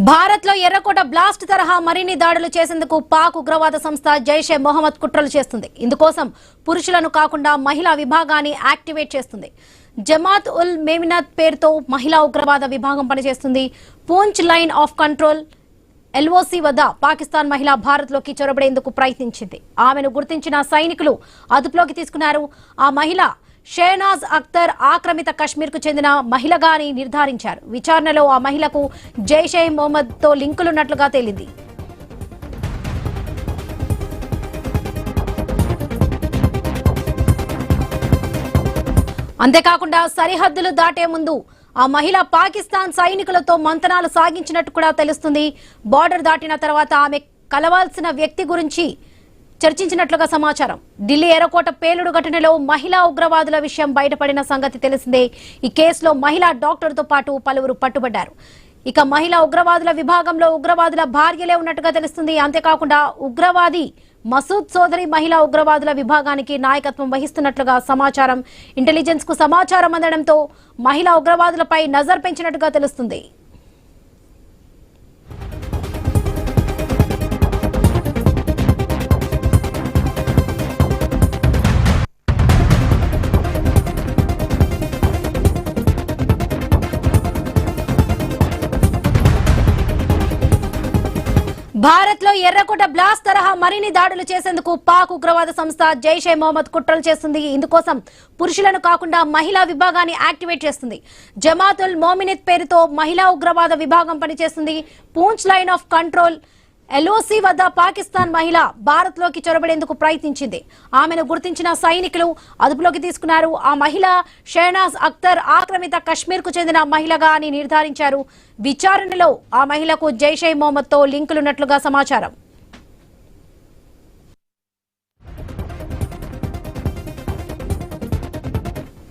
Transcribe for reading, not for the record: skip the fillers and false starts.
భారత్ లో ఎర్రకోట బ్లాస్ట్ తరహా మరిన్ని దాడులు చేసేందుకు పాక్ ఉగ్రవాద సంస్థ జైషే మొహమ్మద్ కుట్రలు చేస్తుంది. ఇందుకోసం పురుషులను కాకుండా మహిళా విభాగాన్ని యాక్టివేట్ చేస్తుంది. జమాత్ ఉల్ మేమినత్ పేరుతో మహిళా ఉగ్రవాద విభాగం పనిచేస్తుంది. Poonch line of control LOC వద్ద పాకిస్తాన్ మహిళ భారత్ లోకి చొరబడేందుకు ప్రయత్నించింది. ఆమెను గుర్తించిన సైనికులు అదుపులోకి తీసుకున్నారు. ఆ మహిళ షేనాజ్ అఖ్తర్ ఆక్రమిత కశ్మీర్ కు చెందిన మహిళగా నిర్ధారించారు. విచారణలో ఆ మహిళకు జైషే మొహమ్మద్ తో లింకులున్నట్లుగా తేలింది. అంతేకాకుండా సరిహద్దులు దాటే ముందు ఆ మహిళ పాకిస్తాన్ సైనికులతో మంతనాలు సాగించినట్టు కూడా తెలుస్తుంది. బార్డర్ దాటిన తర్వాత ఆమె కలవాల్సిన వ్యక్తి గురించి చర్చించినట్లుగా సమాచారం. ఢిల్లీ ఎర్రకోట పేలుడు ఘటనలో మహిళా ఉగ్రవాదుల విషయం బయటపడిన సంగతి తెలిసిందే. ఈ కేసులో మహిళా డాక్టర్తో పాటు పలువురు పట్టుబడ్డారు. ఇక మహిళా ఉగ్రవాదుల విభాగంలో ఉగ్రవాదుల భార్యలే ఉన్నట్టుగా తెలుస్తుంది. అంతేకాకుండా ఉగ్రవాది మసూద్ సోదరి మహిళా ఉగ్రవాదుల విభాగానికి నాయకత్వం వహిస్తున్నట్లుగా సమాచారం. ఇంటెలిజెన్స్ కు సమాచారం అందడంతో మహిళా ఉగ్రవాదులపై నజర్ పెంచినట్టుగా తెలుస్తుంది. భారత్ లో ఎర్రకోట బ్లాస్ట్ తరహా మరిన్ని దాడులు చేసేందుకు పాక్ ఉగ్రవాద సంస్థ జైషే మొహమ్మద్ కుట్రలు చేస్తుంది. ఇందుకోసం పురుషులను కాకుండా మహిళా విభాగాన్ని యాక్టివేట్ చేస్తుంది. జమాత్ ఉల్ మోమినత్ పేరుతో మహిళా ఉగ్రవాద విభాగం పనిచేస్తుంది. Poonch line of control LOC వద్ద పాకిస్తాన్ మహిళ భారత్ లోకి చొరబడేందుకు ప్రయత్నించింది. ఆమెను గుర్తించిన సైనికులు అదుపులోకి తీసుకున్నారు. ఆ మహిళ షేనాజ్ అఖ్తర్ ఆక్రమిత కశ్మీర్ కు చెందిన మహిళగా నిర్ధారించారు. విచారణలో ఆ మహిళకు జైషే మొహమ్మద్ తో లింకులున్నట్లుగా సమాచారం.